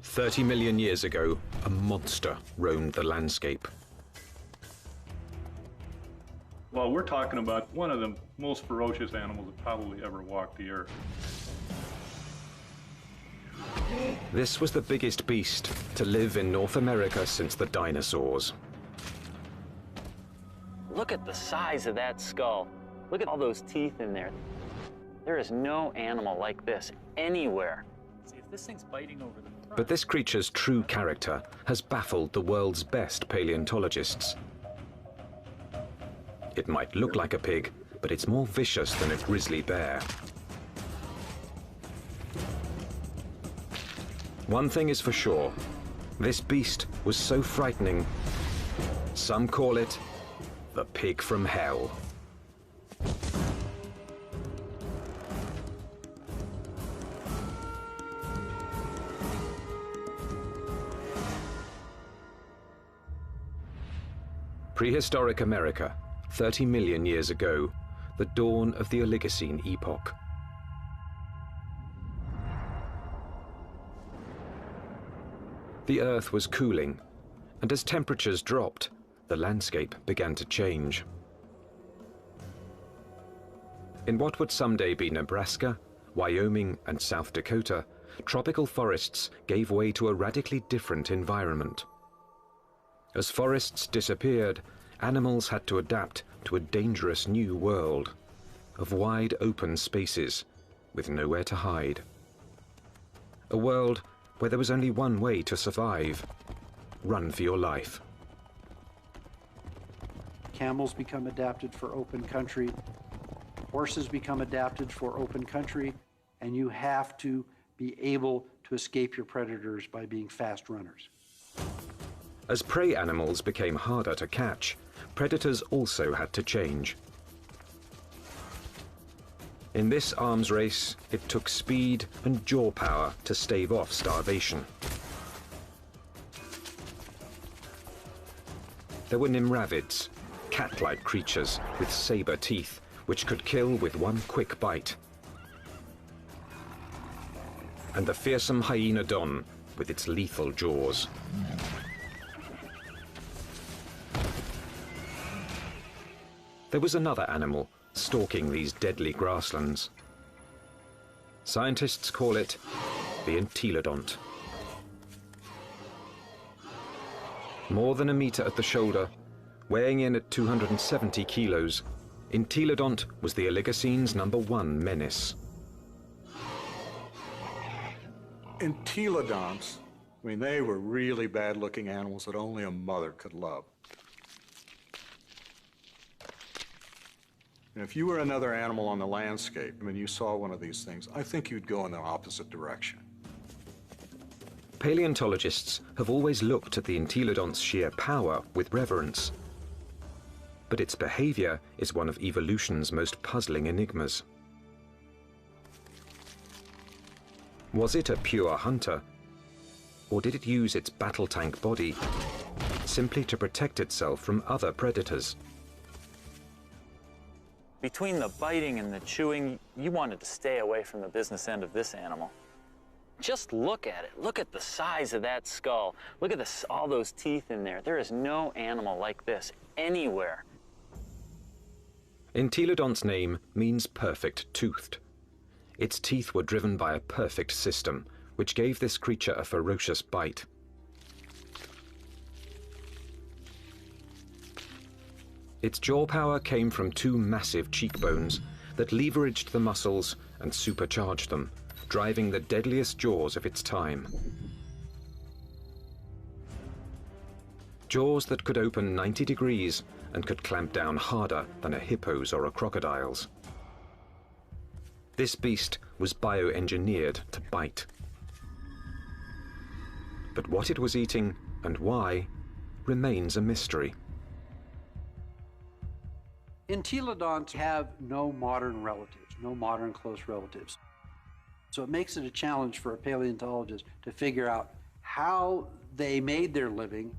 30 million years ago, a monster roamed the landscape. Well, we're talking about one of the most ferocious animals that probably ever walked the earth. This was the biggest beast to live in North America since the dinosaurs. Look at the size of that skull. Look at all those teeth in there. There is no animal like this anywhere. See, if this thing's biting over the front. But this creature's true character has baffled the world's best paleontologists. It might look like a pig, but it's more vicious than a grizzly bear. One thing is for sure, this beast was so frightening, some call it the pig from hell. Prehistoric America, 30 million years ago, the dawn of the Oligocene epoch. The Earth was cooling, and as temperatures dropped, the landscape began to change. In what would someday be Nebraska, Wyoming, and South Dakota, tropical forests gave way to a radically different environment. As forests disappeared, animals had to adapt to a dangerous new world of wide open spaces with nowhere to hide. A world where there was only one way to survive: run for your life. Camels become adapted for open country, horses become adapted for open country, and you have to be able to escape your predators by being fast runners. As prey animals became harder to catch, predators also had to change. In this arms race, it took speed and jaw power to stave off starvation. There were nimravids, cat-like creatures with saber teeth, which could kill with one quick bite. And the fearsome hyenodon with its lethal jaws. There was another animal stalking these deadly grasslands. Scientists call it the entelodont. More than a meter at the shoulder, weighing in at 270 kilos, entelodont was the Oligocene's #1 menace. Entelodonts, I mean, they were really bad-looking animals that only a mother could love. And if you were another animal on the landscape, and you saw one of these things, I think you'd go in the opposite direction. Paleontologists have always looked at the entelodont's sheer power with reverence. But its behavior is one of evolution's most puzzling enigmas. Was it a pure hunter? Or did it use its battle tank body simply to protect itself from other predators? Between the biting and the chewing, you wanted to stay away from the business end of this animal. Just look at it. Look at the size of that skull. Look at this, all those teeth in there. There is no animal like this anywhere. Entelodont's name means perfect toothed. Its teeth were driven by a perfect system, which gave this creature a ferocious bite. Its jaw power came from two massive cheekbones that leveraged the muscles and supercharged them, driving the deadliest jaws of its time. Jaws that could open 90 degrees and could clamp down harder than a hippo's or a crocodile's. This beast was bioengineered to bite. But what it was eating and why remains a mystery. Entelodonts have no modern relatives, no modern close relatives. So it makes it a challenge for a paleontologist to figure out how they made their living.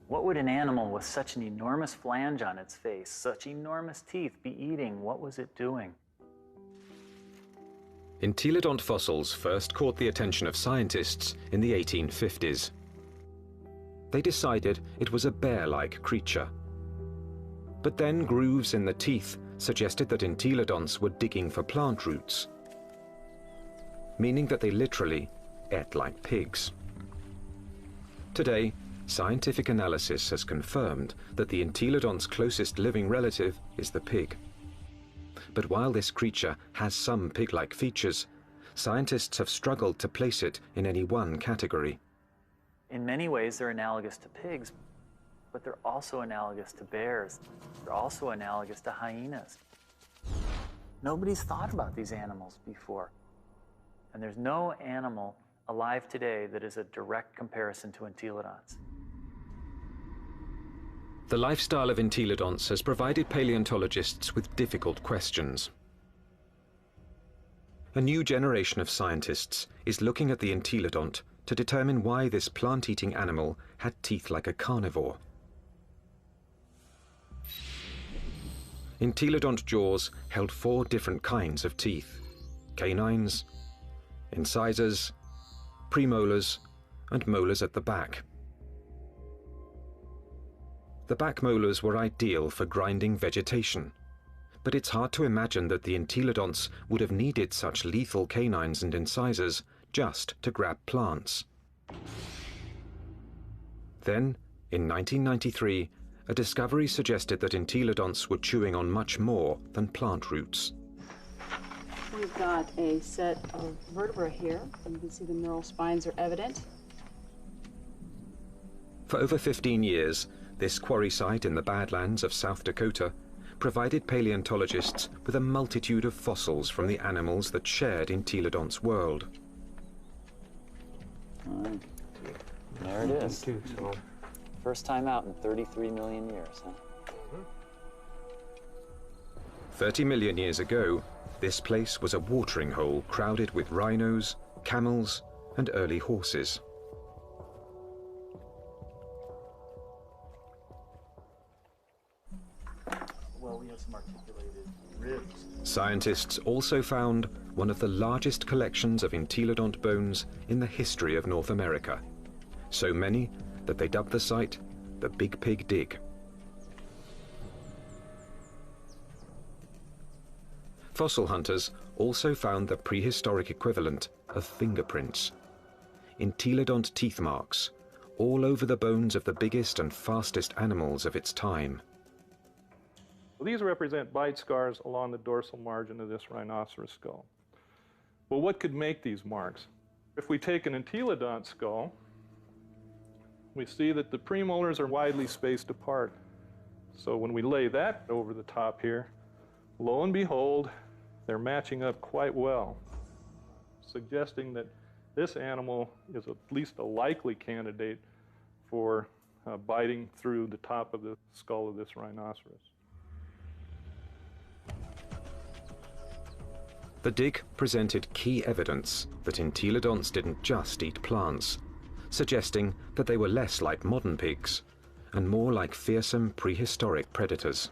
What would an animal with such an enormous flange on its face, such enormous teeth, be eating? What was it doing? Entelodont fossils first caught the attention of scientists in the 1850s. They decided it was a bear-like creature. But then grooves in the teeth suggested that entelodonts were digging for plant roots, meaning that they literally ate like pigs. Today, scientific analysis has confirmed that the entelodont's closest living relative is the pig. But while this creature has some pig-like features, scientists have struggled to place it in any one category. In many ways, they're analogous to pigs, but they're also analogous to bears. They're also analogous to hyenas. Nobody's thought about these animals before. And there's no animal alive today that is a direct comparison to entelodonts. The lifestyle of entelodonts has provided paleontologists with difficult questions. A new generation of scientists is looking at the entelodont to determine why this plant-eating animal had teeth like a carnivore. Entelodont jaws held 4 different kinds of teeth: canines, incisors, premolars, and molars at the back. The back molars were ideal for grinding vegetation, but it's hard to imagine that the entelodonts would have needed such lethal canines and incisors just to grab plants. Then, in 1993, a discovery suggested that entelodonts were chewing on much more than plant roots. We've got a set of vertebrae here. You can see the neural spines are evident. For over 15 years, this quarry site in the Badlands of South Dakota provided paleontologists with a multitude of fossils from the animals that shared entelodont's world. There it is. First time out in 33 million years, huh? 30 million years ago, this place was a watering hole crowded with rhinos, camels, and early horses. Well, we have some articulated ribs. Scientists also found one of the largest collections of entelodont bones in the history of North America. So many that they dubbed the site the Big Pig Dig. Fossil hunters also found the prehistoric equivalent of fingerprints. Entelodont teeth marks all over the bones of the biggest and fastest animals of its time. Well, these represent bite scars along the dorsal margin of this rhinoceros skull. Well, what could make these marks? If we take an entelodont skull, we see that the premolars are widely spaced apart. So when we lay that over the top here, lo and behold, they're matching up quite well, suggesting that this animal is at least a likely candidate for biting through the top of the skull of this rhinoceros. The dig presented key evidence that entelodonts didn't just eat plants, suggesting that they were less like modern pigs and more like fearsome prehistoric predators.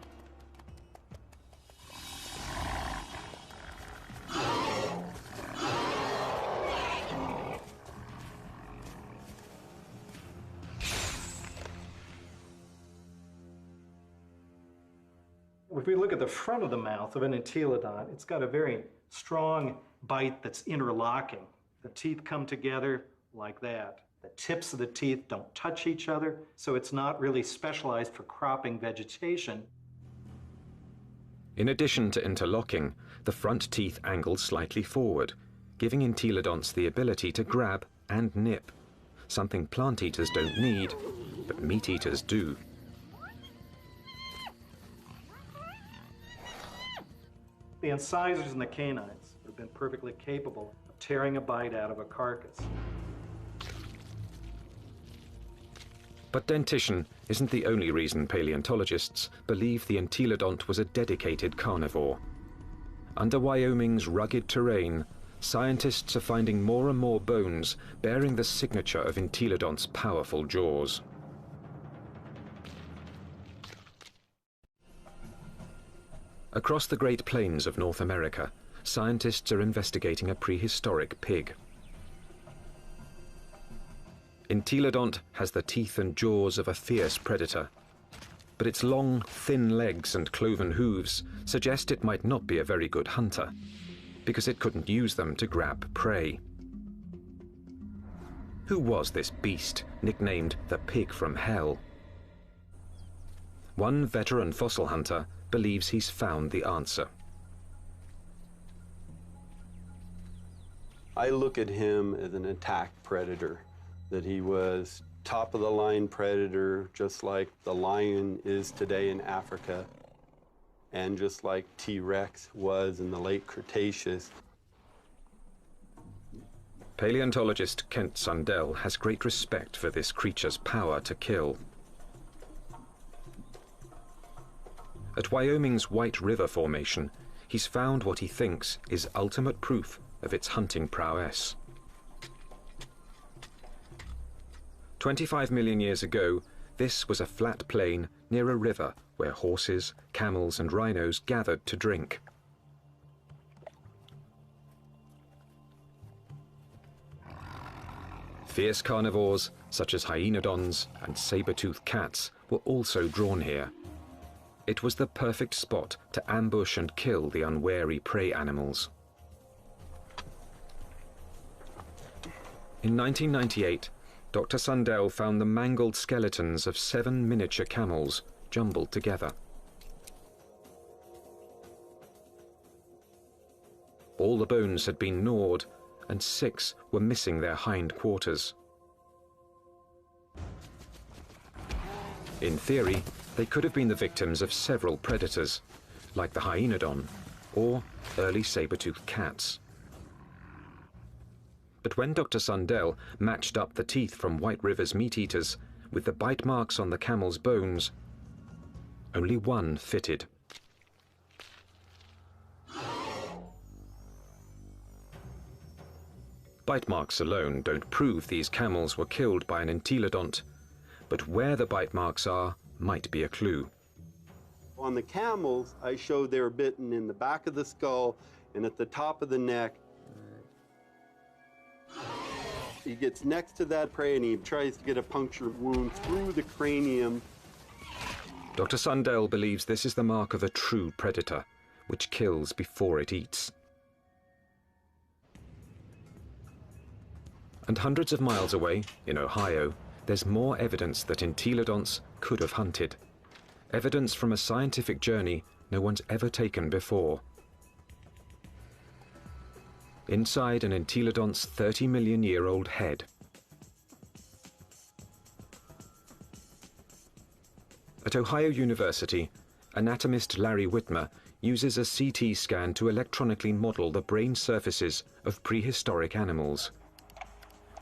If we look at the front of the mouth of an entelodont, it's got a very strong bite that's interlocking. The teeth come together like that. The tips of the teeth don't touch each other, so it's not really specialized for cropping vegetation. In addition to interlocking, the front teeth angle slightly forward, giving entelodonts the ability to grab and nip, something plant eaters don't need, but meat eaters do. The incisors and the canines have been perfectly capable of tearing a bite out of a carcass. But dentition isn't the only reason paleontologists believe the entelodont was a dedicated carnivore. Under Wyoming's rugged terrain, scientists are finding more and more bones bearing the signature of entelodont's powerful jaws. Across the Great Plains of North America, scientists are investigating a prehistoric pig. Entelodont has the teeth and jaws of a fierce predator, but its long, thin legs and cloven hooves suggest it might not be a very good hunter, because it couldn't use them to grab prey. Who was this beast, nicknamed the Pig from Hell? One veteran fossil hunter believes he's found the answer. I look at him as an attack predator, that he was top-of-the-line predator, just like the lion is today in Africa, and just like T-Rex was in the late Cretaceous. Paleontologist Kent Sundell has great respect for this creature's power to kill. At Wyoming's White River Formation, he's found what he thinks is ultimate proof of its hunting prowess. 25 million years ago, this was a flat plain near a river where horses, camels and rhinos gathered to drink. Fierce carnivores, such as hyenodons and saber-toothed cats, were also drawn here. It was the perfect spot to ambush and kill the unwary prey animals. In 1998, Dr. Sundell found the mangled skeletons of 7 miniature camels jumbled together. All the bones had been gnawed, and 6 were missing their hind quarters. In theory, they could have been the victims of several predators, like the hyenodon or early saber-toothed cats. But when Dr. Sundell matched up the teeth from White River's meat-eaters with the bite marks on the camel's bones, only one fitted. Bite marks alone don't prove these camels were killed by an entelodont, but where the bite marks are might be a clue. On the camels, I showed they were bitten in the back of the skull and at the top of the neck. He gets next to that prey and he tries to get a puncture wound through the cranium. Dr. Sundell believes this is the mark of a true predator, which kills before it eats. And hundreds of miles away, in Ohio, there's more evidence that entelodonts could have hunted. Evidence from a scientific journey no one's ever taken before. Inside an entelodont's 30-million-year-old head. At Ohio University, anatomist Larry Whitmer uses a CT scan to electronically model the brain surfaces of prehistoric animals.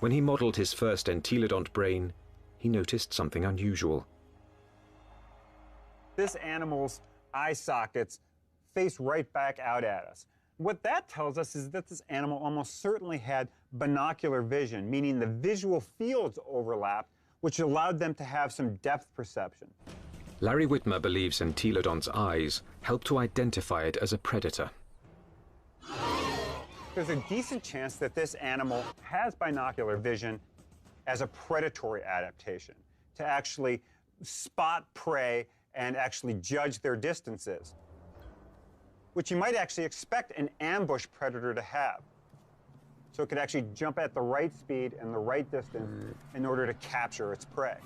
When he modeled his first entelodont brain, he noticed something unusual. This animal's eye sockets face right back out at us. What that tells us is that this animal almost certainly had binocular vision, meaning the visual fields overlapped, which allowed them to have some depth perception. Larry Whitmer believes entelodont's eyes help to identify it as a predator. There's a decent chance that this animal has binocular vision as a predatory adaptation, to actually spot prey and actually judge their distances, which you might actually expect an ambush predator to have. So it could actually jump at the right speed and the right distance in order to capture its prey.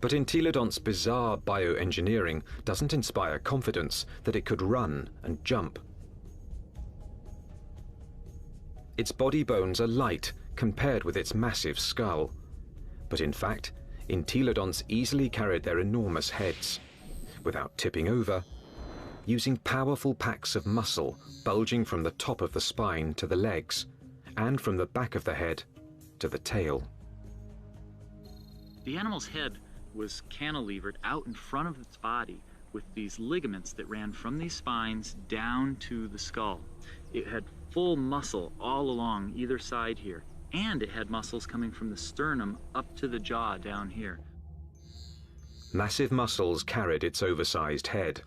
But entelodont's bizarre bioengineering doesn't inspire confidence that it could run and jump. Its body bones are light compared with its massive skull. But in fact, entelodonts easily carried their enormous heads, without tipping over, using powerful packs of muscle bulging from the top of the spine to the legs, and from the back of the head to the tail. The animal's head was cantilevered out in front of its body with these ligaments that ran from these spines down to the skull. It had full muscle all along either side here, and it had muscles coming from the sternum up to the jaw down here. Massive muscles carried its oversized head.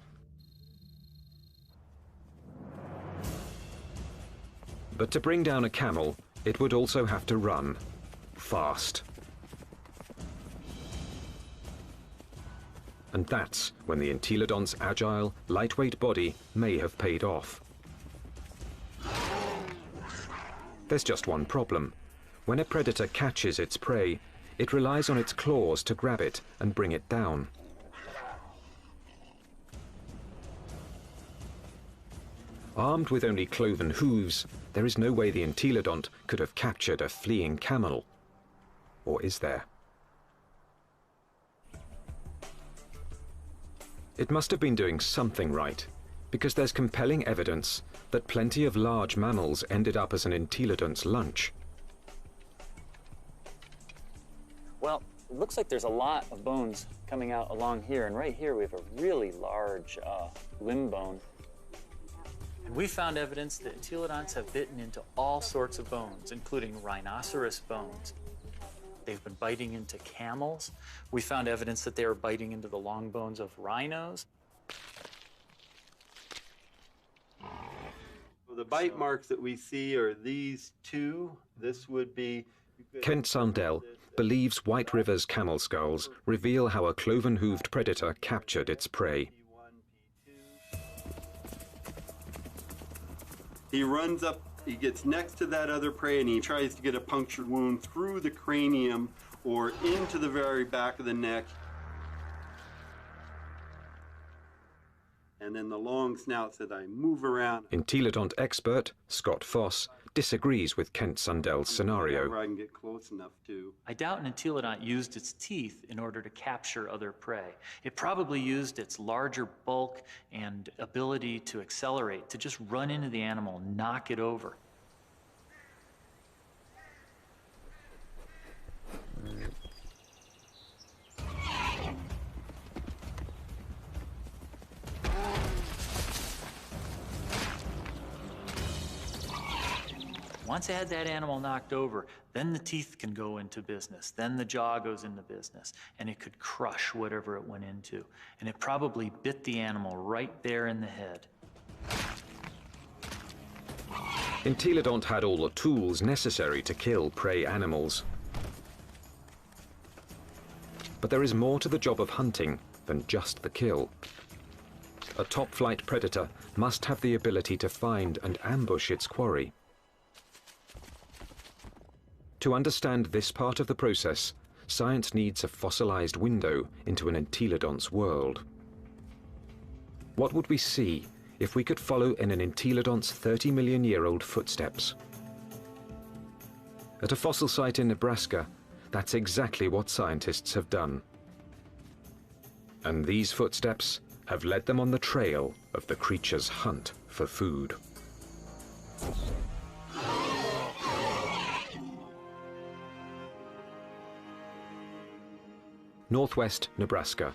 But to bring down a camel, it would also have to run fast. And that's when the entelodont's agile, lightweight body may have paid off. There's just one problem. When a predator catches its prey, it relies on its claws to grab it and bring it down. Armed with only cloven hooves, there is no way the entelodont could have captured a fleeing camel. Or is there? It must have been doing something right, because there's compelling evidence that plenty of large mammals ended up as an entelodont's lunch. Well, it looks like there's a lot of bones coming out along here, and right here we have a really large limb bone. And we found evidence that entelodonts have bitten into all sorts of bones, including rhinoceros bones. They've been biting into camels. We found evidence that they were biting into the long bones of rhinos. The bite marks that we see are these two. This would be... Kent Sundell believes White River's camel skulls reveal how a cloven-hooved predator captured its prey. He runs up, he gets next to that other prey, and he tries to get a punctured wound through the cranium or into the very back of the neck. And then the long snout said, I move around. Entelodont expert Scott Foss disagrees with Kent Sundell's scenario. I can get close enough to. I doubt an entelodont used its teeth in order to capture other prey. It probably used its larger bulk and ability to accelerate to just run into the animal, knock it over. Once I had that animal knocked over, then the teeth can go into business, then the jaw goes into business, and it could crush whatever it went into. And it probably bit the animal right there in the head. Entelodont had all the tools necessary to kill prey animals. But there is more to the job of hunting than just the kill. A top-flight predator must have the ability to find and ambush its quarry. To understand this part of the process, science needs a fossilized window into an entelodont's world. What would we see if we could follow in an entelodont's 30-million-year-old footsteps? At a fossil site in Nebraska, that's exactly what scientists have done. And these footsteps have led them on the trail of the creature's hunt for food. Northwest Nebraska,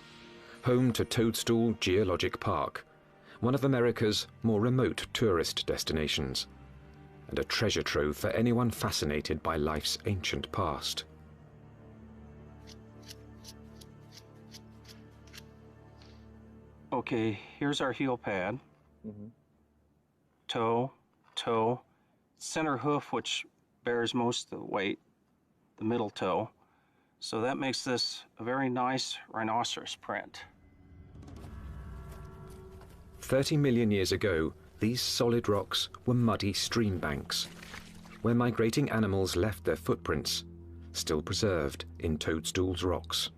home to Toadstool Geologic Park, one of America's more remote tourist destinations, and a treasure trove for anyone fascinated by life's ancient past. Okay, here's our heel pad. Toe, toe, center hoof, which bears most of the weight, the middle toe. So that makes this a very nice rhinoceros print. 30 million years ago, these solid rocks were muddy stream banks, where migrating animals left their footprints, still preserved in Toadstool's rocks.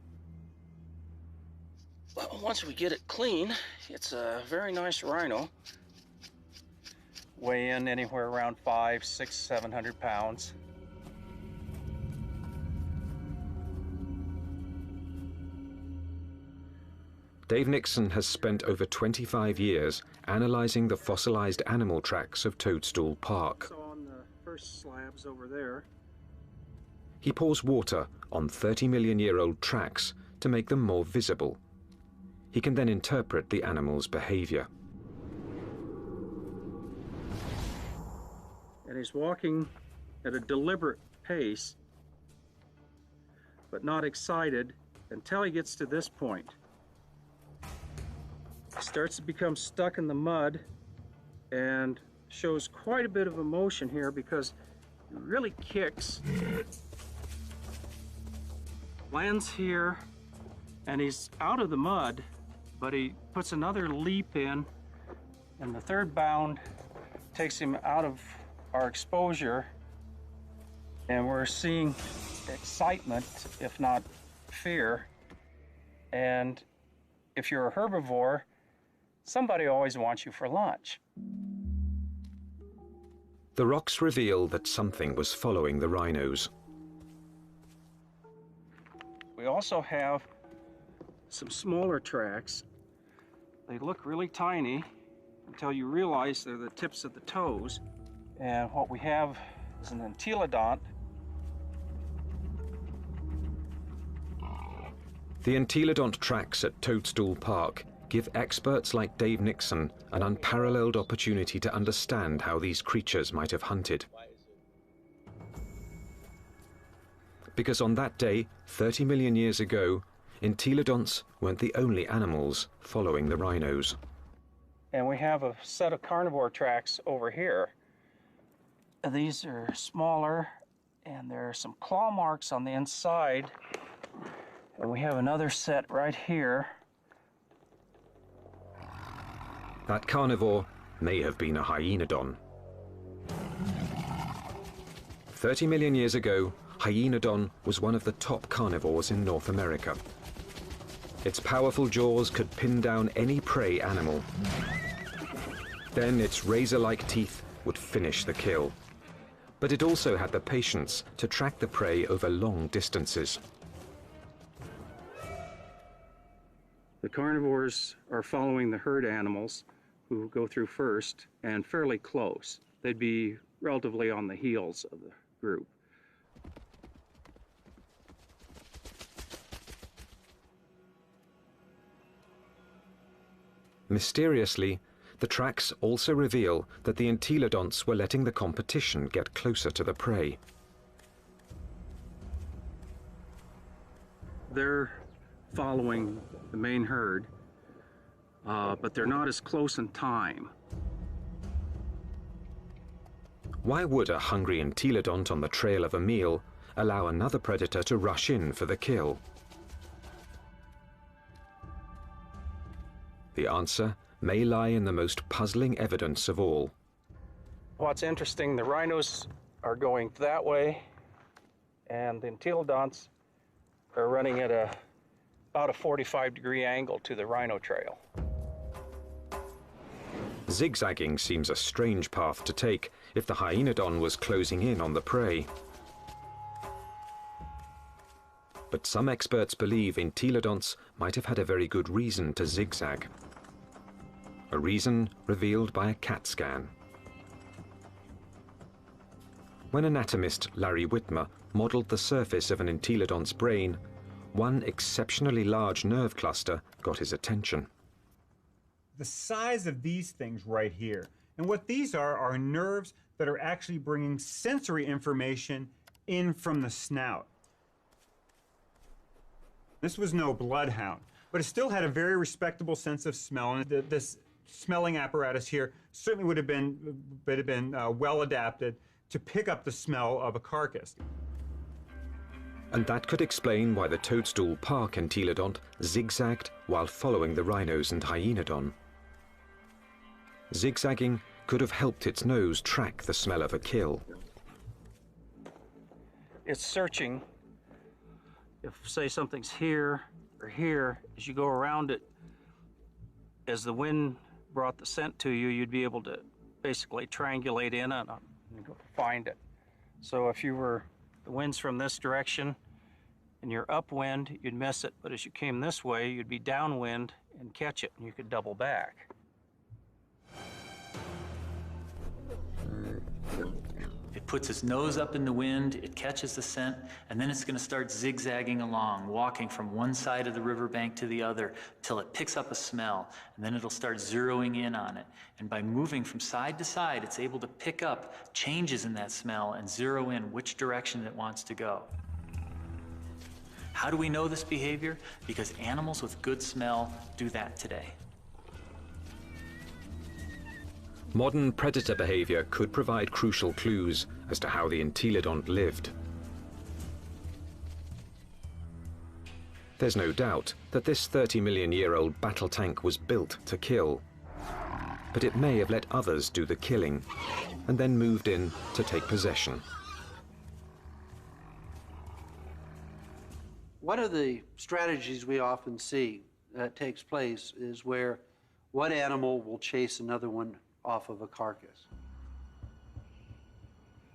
Well, once we get it clean, it's a very nice rhino. Weigh in anywhere around 500, 600, 700 pounds. Dave Nixon has spent over 25 years analyzing the fossilized animal tracks of Toadstool Park. So on the first slabs over there. He pours water on 30-million-year-old tracks to make them more visible. He can then interpret the animal's behavior. And he's walking at a deliberate pace, but not excited until he gets to this point. He starts to become stuck in the mud and shows quite a bit of emotion here because he really kicks. Lands here, and he's out of the mud, but he puts another leap in, and the third bound takes him out of our exposure, and we're seeing excitement, if not fear. And if you're a herbivore, somebody always wants you for lunch. The rocks reveal that something was following the rhinos. We also have some smaller tracks. They look really tiny until you realize they're the tips of the toes. And what we have is an entelodont. The entelodont tracks at Toadstool Park give experts like Dave Nixon an unparalleled opportunity to understand how these creatures might have hunted. Because on that day, 30 million years ago, entelodonts weren't the only animals following the rhinos. And we have a set of carnivore tracks over here. These are smaller, and there are some claw marks on the inside. And we have another set right here. That carnivore may have been a hyenodon. 30 million years ago, hyenodon was one of the top carnivores in North America. Its powerful jaws could pin down any prey animal. Then its razor-like teeth would finish the kill. But it also had the patience to track the prey over long distances. The carnivores are following the herd animals who go through first and fairly close. They'd be relatively on the heels of the group. Mysteriously, the tracks also reveal that the entelodonts were letting the competition get closer to the prey. They're following the main herd, but they're not as close in time. Why would a hungry entelodont on the trail of a meal allow another predator to rush in for the kill? The answer may lie in the most puzzling evidence of all. What's interesting, the rhinos are going that way, and the entelodonts are running at about a 45-degree angle to the rhino trail. Zigzagging seems a strange path to take if the hyenodon was closing in on the prey. But some experts believe entelodonts might have had a very good reason to zigzag. A reason revealed by a CAT scan. When anatomist Larry Whitmer modeled the surface of an entelodont's brain, one exceptionally large nerve cluster got his attention. The size of these things right here. And what these are nerves that are actually bringing sensory information in from the snout. This was no bloodhound, but it still had a very respectable sense of smell. And this smelling apparatus here certainly would have been well adapted to pick up the smell of a carcass. And that could explain why the Toadstool Park entelodont zigzagged while following the rhinos and hyenodon. Zigzagging could have helped its nose track the smell of a kill. It's searching. If, say, something's here or here, as you go around it, as the wind brought the scent to you, you'd be able to basically triangulate in on it and go find it. So if you were, the wind's from this direction and you're upwind, you'd miss it. But as you came this way, you'd be downwind and catch it, and you could double back. It puts its nose up in the wind, it catches the scent, and then it's going to start zigzagging along, walking from one side of the riverbank to the other till it picks up a smell, and then it'll start zeroing in on it. And by moving from side to side, it's able to pick up changes in that smell and zero in which direction it wants to go. How do we know this behavior? Because animals with good smell do that today. Modern predator behavior could provide crucial clues as to how the entelodont lived. There's no doubt that this 30-million-year-old battle tank was built to kill, but it may have let others do the killing and then moved in to take possession. One of the strategies we often see that takes place is where one animal will chase another one off of a carcass.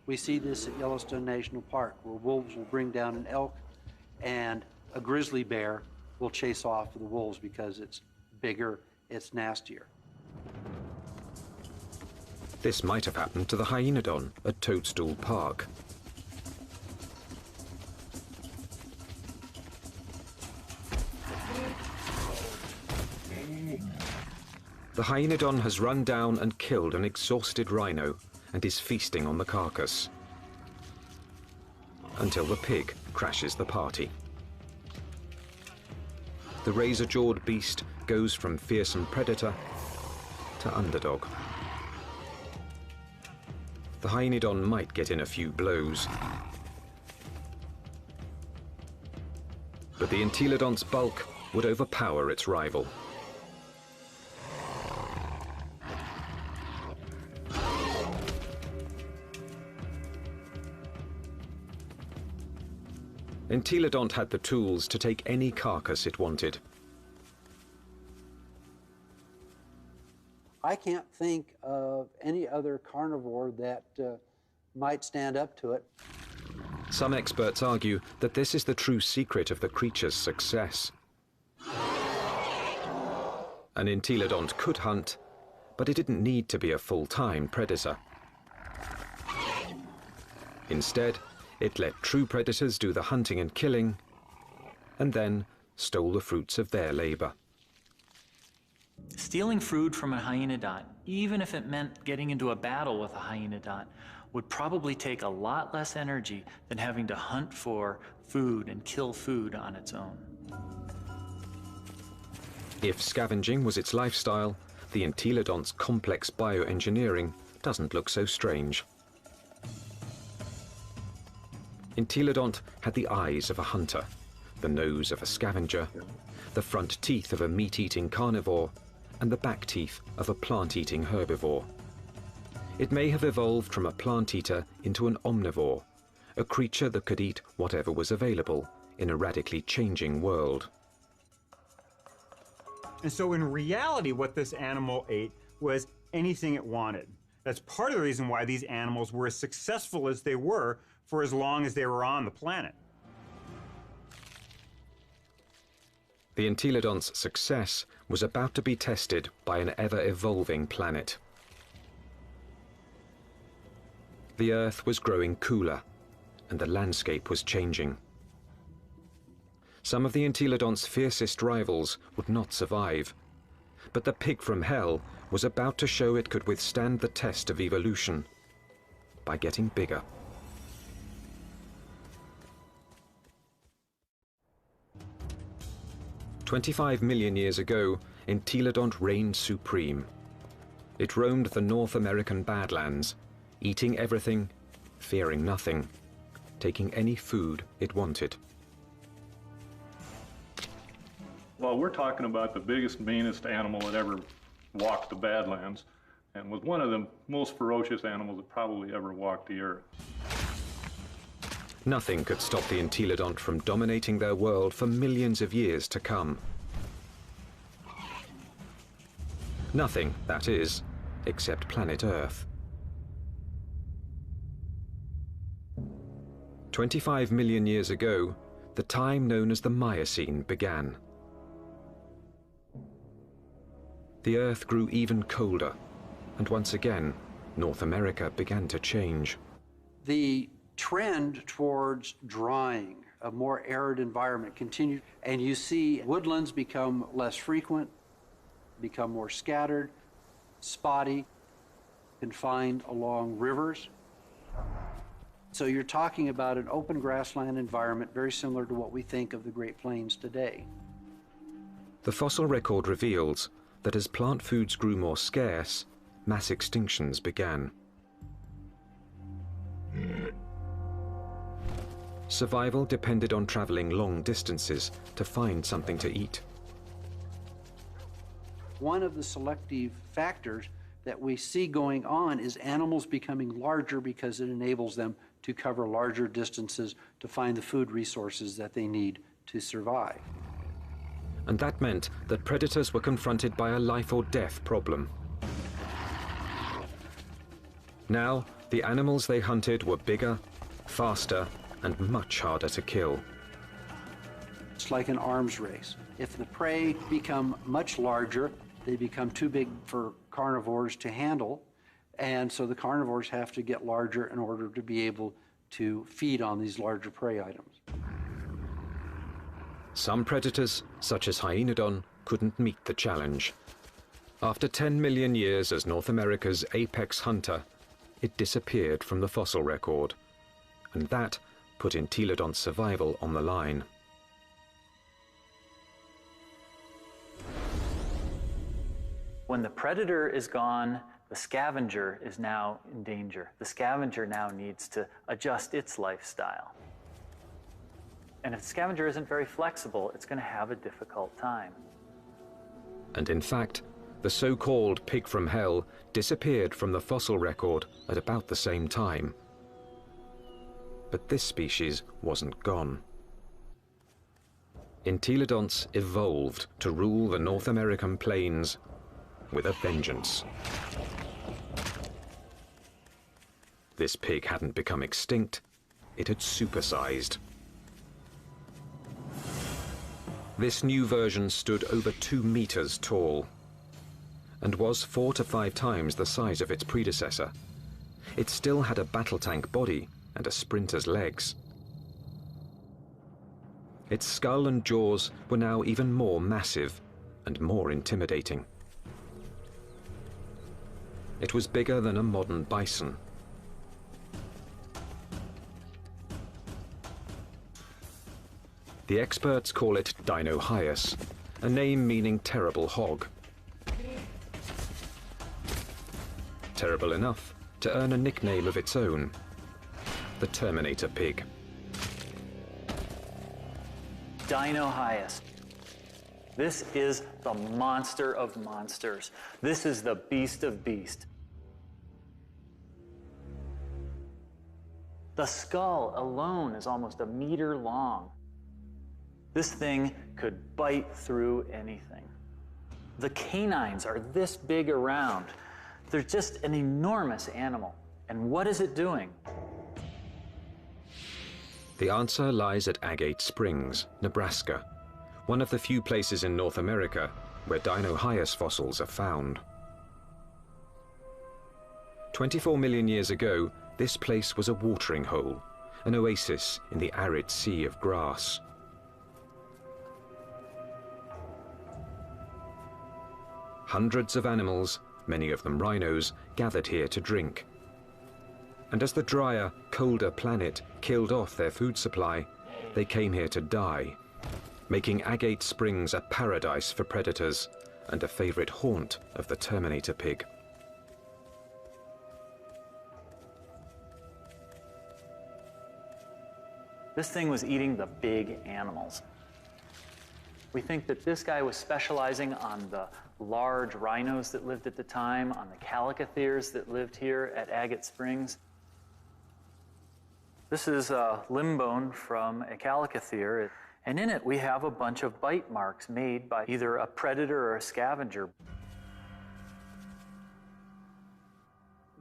We see this at Yellowstone National Park, where wolves will bring down an elk and a grizzly bear will chase off the wolves because it's bigger, it's nastier. This might have happened to the hyenodon at Toadstool Park. The hyenodon has run down and killed an exhausted rhino and is feasting on the carcass until the pig crashes the party. The razor-jawed beast goes from fearsome predator to underdog. The hyenodon might get in a few blows, but the entelodont's bulk would overpower its rival. Entelodont had the tools to take any carcass it wanted. I can't think of any other carnivore that might stand up to it. Some experts argue that this is the true secret of the creature's success. An entelodont could hunt, but it didn't need to be a full-time predator. Instead, it let true predators do the hunting and killing, and then stole the fruits of their labor. Stealing food from a hyenodont, even if it meant getting into a battle with a hyenodont, would probably take a lot less energy than having to hunt for food and kill food on its own. If scavenging was its lifestyle, the entelodont's complex bioengineering doesn't look so strange. Entelodont had the eyes of a hunter, the nose of a scavenger, the front teeth of a meat-eating carnivore, and the back teeth of a plant-eating herbivore. It may have evolved from a plant-eater into an omnivore, a creature that could eat whatever was available in a radically changing world. And so in reality, what this animal ate was anything it wanted. That's part of the reason why these animals were as successful as they were for as long as they were on the planet. The entelodont's success was about to be tested by an ever-evolving planet. The Earth was growing cooler, and the landscape was changing. Some of the entelodont's fiercest rivals would not survive, but the pig from hell was about to show it could withstand the test of evolution by getting bigger. "25 million years ago, entelodont reigned supreme. It roamed the North American Badlands, eating everything, fearing nothing, taking any food it wanted." Well, we're talking about the biggest, meanest animal that ever walked the Badlands, and was one of the most ferocious animals that probably ever walked the earth. Nothing could stop the entelodont from dominating their world for millions of years to come. Nothing, that is, except planet Earth. 25 million years ago, the time known as the Miocene began. The Earth grew even colder, and once again, North America began to change. The trend towards drying, a more arid environment continued, and you see woodlands become less frequent, become more scattered, spotty, confined along rivers. So you're talking about an open grassland environment very similar to what we think of the Great Plains today. The fossil record reveals that as plant foods grew more scarce, mass extinctions began. Survival depended on traveling long distances to find something to eat. One of the selective factors that we see going on is animals becoming larger because it enables them to cover larger distances to find the food resources that they need to survive. And that meant that predators were confronted by a life or death problem. Now, the animals they hunted were bigger, faster, and much harder to kill. It's like an arms race. If the prey become much larger, they become too big for carnivores to handle, and so the carnivores have to get larger in order to be able to feed on these larger prey items. Some predators, such as Hyaenodon, couldn't meet the challenge. After 10 million years as North America's apex hunter, it disappeared from the fossil record, and that put Entelodon's survival on the line. When the predator is gone, the scavenger is now in danger. The scavenger now needs to adjust its lifestyle. And if the scavenger isn't very flexible, it's going to have a difficult time. And in fact, the so-called pig from hell disappeared from the fossil record at about the same time. But this species wasn't gone. Entelodonts evolved to rule the North American plains with a vengeance. This pig hadn't become extinct, it had supersized. This new version stood over 2 meters tall and was 4 to 5 times the size of its predecessor. It still had a battle tank body and a sprinter's legs. Its skull and jaws were now even more massive and more intimidating. It was bigger than a modern bison. The experts call it Dinohyus, a name meaning terrible hog. Terrible enough to earn a nickname of its own, the Terminator pig. Dinohyus. This is the monster of monsters. This is the beast of beasts. The skull alone is almost 1 meter long. This thing could bite through anything. The canines are this big around. They're just an enormous animal. And what is it doing? The answer lies at Agate Springs, Nebraska, one of the few places in North America where Dinohyus fossils are found. 24 million years ago, this place was a watering hole, an oasis in the arid sea of grass. Hundreds of animals, many of them rhinos, gathered here to drink. And as the drier, colder planet killed off their food supply, they came here to die, making Agate Springs a paradise for predators and a favorite haunt of the Terminator pig. This thing was eating the big animals. We think that this guy was specializing on the large rhinos that lived at the time, on the calicotheres that lived here at Agate Springs. This is a limb bone from a calicothere, and in it we have a bunch of bite marks made by either a predator or a scavenger.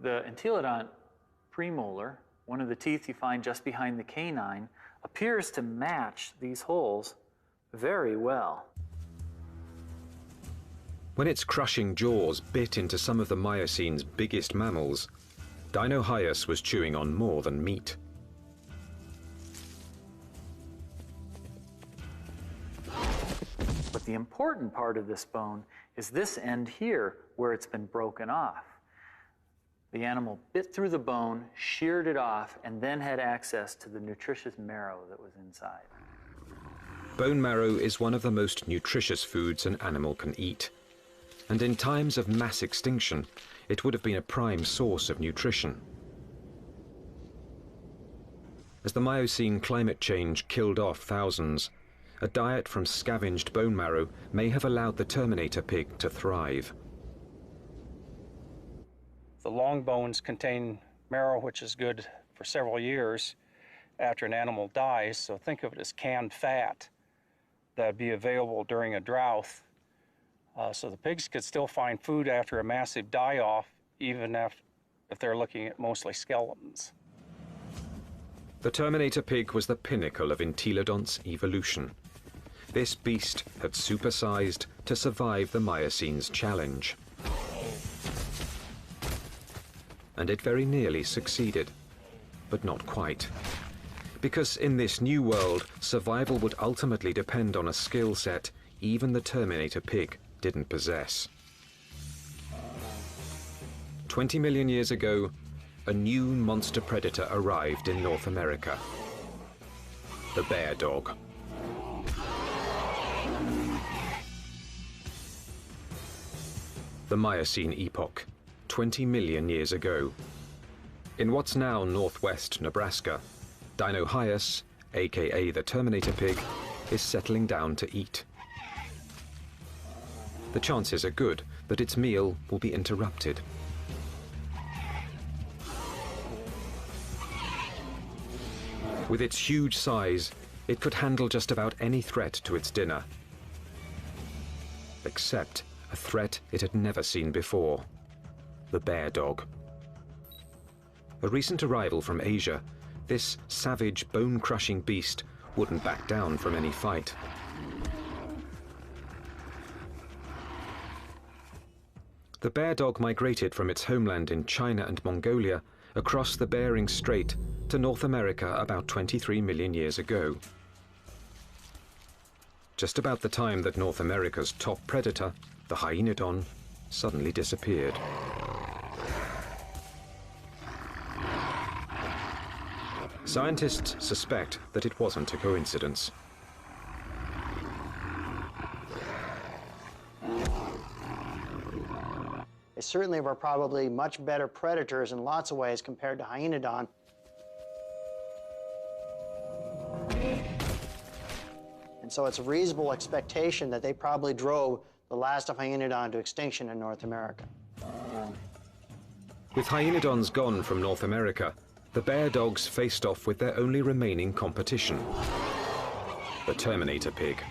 The Entelodont premolar, one of the teeth you find just behind the canine, appears to match these holes very well. When its crushing jaws bit into some of the Miocine's biggest mammals, Dinohyus was chewing on more than meat. But the important part of this bone is this end here, where it's been broken off. The animal bit through the bone, sheared it off, and then had access to the nutritious marrow that was inside. Bone marrow is one of the most nutritious foods an animal can eat. And in times of mass extinction, it would have been a prime source of nutrition. As the Miocene climate change killed off thousands, a diet from scavenged bone marrow may have allowed the Terminator pig to thrive. The long bones contain marrow, which is good for several years after an animal dies, so think of it as canned fat that would be available during a drought. So the pigs could still find food after a massive die-off, even if they're looking at mostly skeletons. The Terminator pig was the pinnacle of entelodonts evolution. This beast had supersized to survive the Miocene's challenge. And it very nearly succeeded, but not quite. Because in this new world, survival would ultimately depend on a skill set even the Terminator pig didn't possess. 20 million years ago, a new monster predator arrived in North America. The bear dog. The Miocene epoch, 20 million years ago. In what's now northwest Nebraska, Dinohyus, aka the Terminator pig, is settling down to eat. The chances are good that its meal will be interrupted. With its huge size, it could handle just about any threat to its dinner. Except a threat it had never seen before: the bear dog. A recent arrival from Asia, this savage, bone-crushing beast wouldn't back down from any fight. The bear dog migrated from its homeland in China and Mongolia across the Bering Strait to North America about 23 million years ago. Just about the time that North America's top predator, the hyenodon, suddenly disappeared. Scientists suspect that it wasn't a coincidence. They certainly were probably much better predators in lots of ways compared to hyenodon. And so it's a reasonable expectation that they probably drove the last of hyenodon to extinction in North America. With hyenodons gone from North America, the bear dogs faced off with their only remaining competition, the Terminator pig.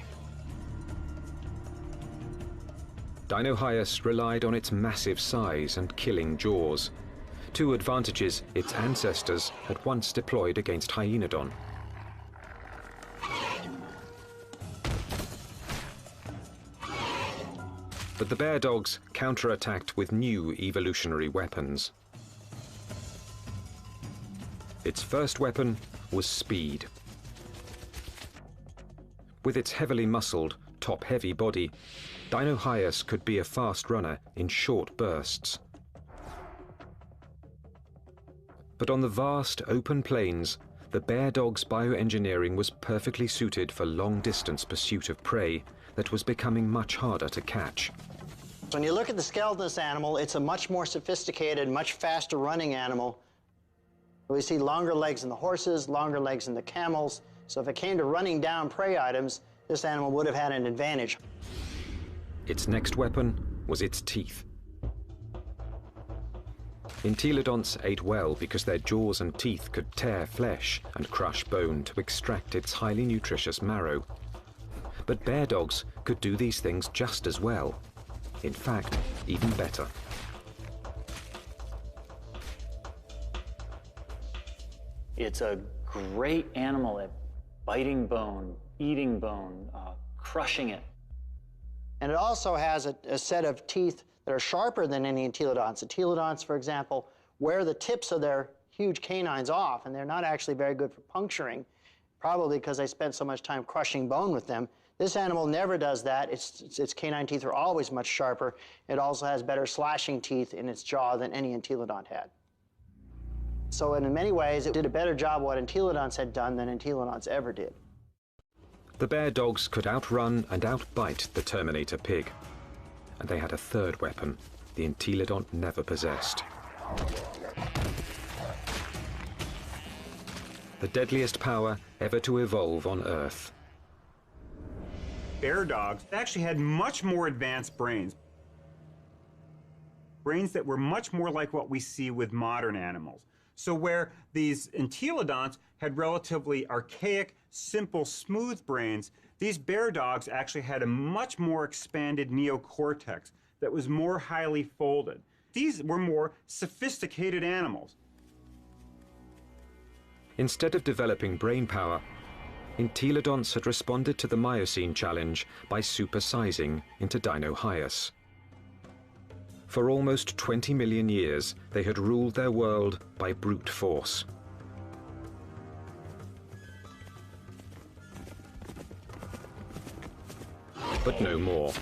Dinohyus relied on its massive size and killing jaws, two advantages its ancestors had once deployed against hyenodon. But the bear dogs counterattacked with new evolutionary weapons. Its first weapon was speed. With its heavily muscled, top-heavy body, Dinohyus could be a fast runner in short bursts. But on the vast, open plains, the bear dog's bioengineering was perfectly suited for long-distance pursuit of prey that was becoming much harder to catch. When you look at the skeleton of this animal, it's a much more sophisticated, much faster running animal. We see longer legs in the horses, longer legs in the camels. So if it came to running down prey items, this animal would have had an advantage. Its next weapon was its teeth. Entelodonts ate well because their jaws and teeth could tear flesh and crush bone to extract its highly nutritious marrow. But bear dogs could do these things just as well. In fact, even better. It's a great animal at biting bone, eating bone, crushing it. And it also has a set of teeth that are sharper than any entelodonts. Entelodonts, for example, wear the tips of their huge canines off, and they're not actually very good for puncturing, probably because they spent so much time crushing bone with them. This animal never does that. Its canine teeth are always much sharper. It also has better slashing teeth in its jaw than any entelodont had. So in many ways, it did a better job what entelodonts had done than entelodonts ever did. The bear dogs could outrun and outbite the Terminator pig. And they had a third weapon the entelodont never possessed. The deadliest power ever to evolve on Earth. Bear dogs actually had much more advanced brains. Brains that were much more like what we see with modern animals. So where these entelodonts had relatively archaic, simple, smooth brains, these bear dogs actually had a much more expanded neocortex that was more highly folded. These were more sophisticated animals. Instead of developing brain power, entelodonts had responded to the Miocene challenge by supersizing into Dinohyus. For almost 20 million years, they had ruled their world by brute force. But no more.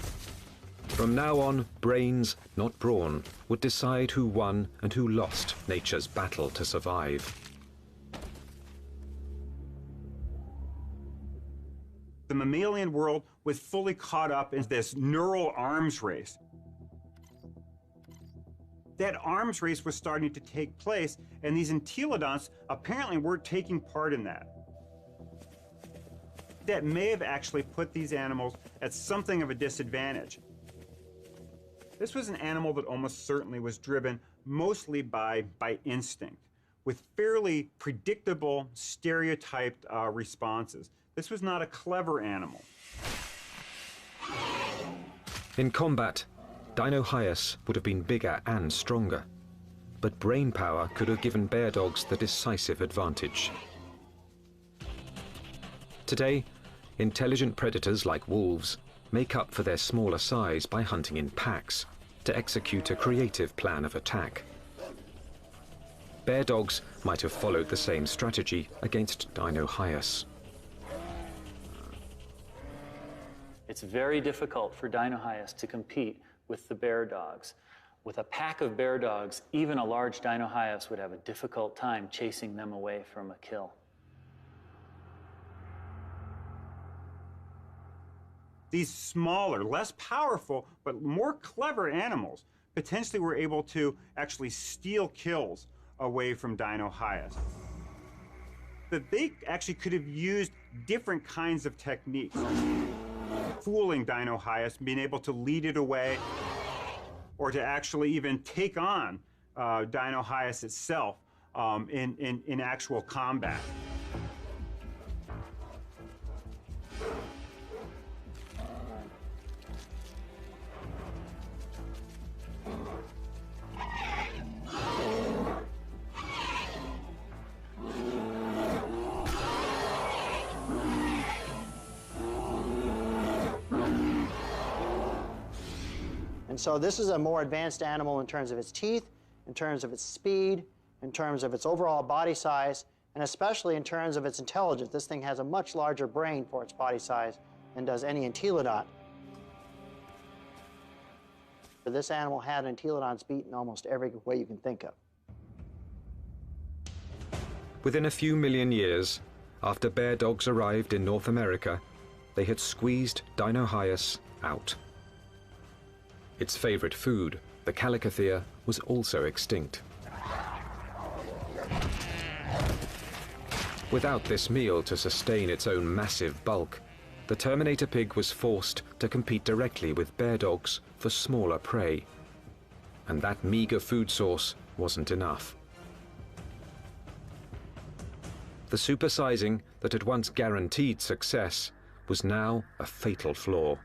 From now on, brains, not brawn, would decide who won and who lost nature's battle to survive. The mammalian world was fully caught up in this neural arms race. That arms race was starting to take place, and these entelodonts apparently were taking part in that. That may have actually put these animals at something of a disadvantage. This was an animal that almost certainly was driven mostly by instinct, with fairly predictable, stereotyped responses. This was not a clever animal. In combat, Dinohyus would have been bigger and stronger, but brain power could have given bear dogs the decisive advantage. Today, intelligent predators like wolves make up for their smaller size by hunting in packs to execute a creative plan of attack. Bear dogs might have followed the same strategy against Dinohyus. It's very difficult for Dinohyus to compete with the bear dogs. With a pack of bear dogs, even a large Dinohyus would have a difficult time chasing them away from a kill. These smaller, less powerful, but more clever animals potentially were able to actually steal kills away from Dinohyus. That they actually could have used different kinds of techniques. Fooling Dinohyus, being able to lead it away, or to actually even take on Dinohyus itself in actual combat. And so this is a more advanced animal in terms of its teeth, in terms of its speed, in terms of its overall body size, and especially in terms of its intelligence. This thing has a much larger brain for its body size than does any entelodont. This animal had entelodonts beat in almost every way you can think of. Within a few million years, after bear dogs arrived in North America, they had squeezed Dinohyus out. Its favorite food, the calicothea, was also extinct. Without this meal to sustain its own massive bulk, the Terminator pig was forced to compete directly with bear dogs for smaller prey. And that meager food source wasn't enough. The supersizing that had once guaranteed success was now a fatal flaw.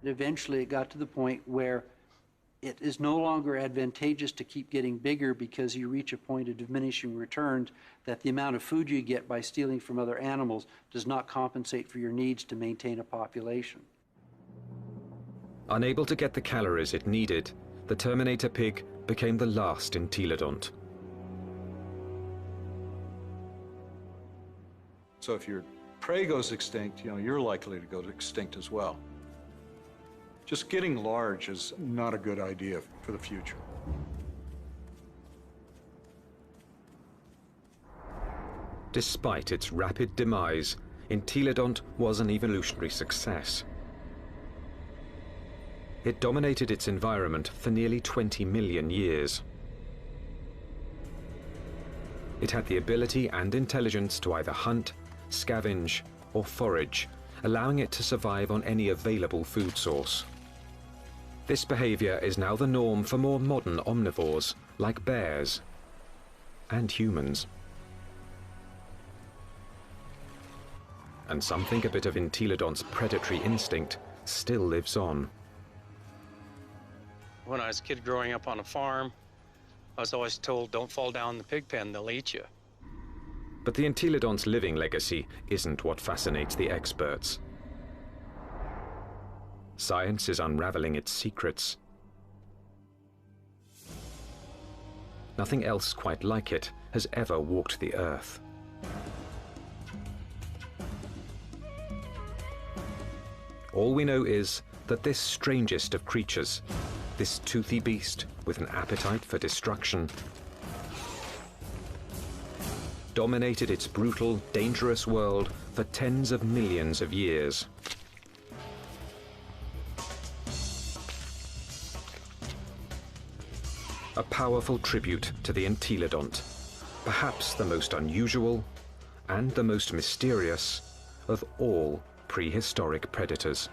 Eventually it got to the point where it is no longer advantageous to keep getting bigger because you reach a point of diminishing returns, that the amount of food you get by stealing from other animals does not compensate for your needs to maintain a population. Unable to get the calories it needed, the Terminator pig became the last entelodont. So if your prey goes extinct, you're likely to go extinct as well. Just getting large is not a good idea for the future. Despite its rapid demise, entelodont was an evolutionary success. It dominated its environment for nearly 20 million years. It had the ability and intelligence to either hunt, scavenge, or forage, allowing it to survive on any available food source. This behavior is now the norm for more modern omnivores, like bears and humans. And some think a bit of entelodont's predatory instinct still lives on. When I was a kid growing up on a farm, I was always told, don't fall down the pig pen, they'll eat you. But the entelodont's living legacy isn't what fascinates the experts. Science is unraveling its secrets. Nothing else quite like it has ever walked the earth. All we know is that this strangest of creatures, this toothy beast with an appetite for destruction, dominated its brutal, dangerous world for tens of millions of years. A powerful tribute to the entelodont, perhaps the most unusual and the most mysterious of all prehistoric predators.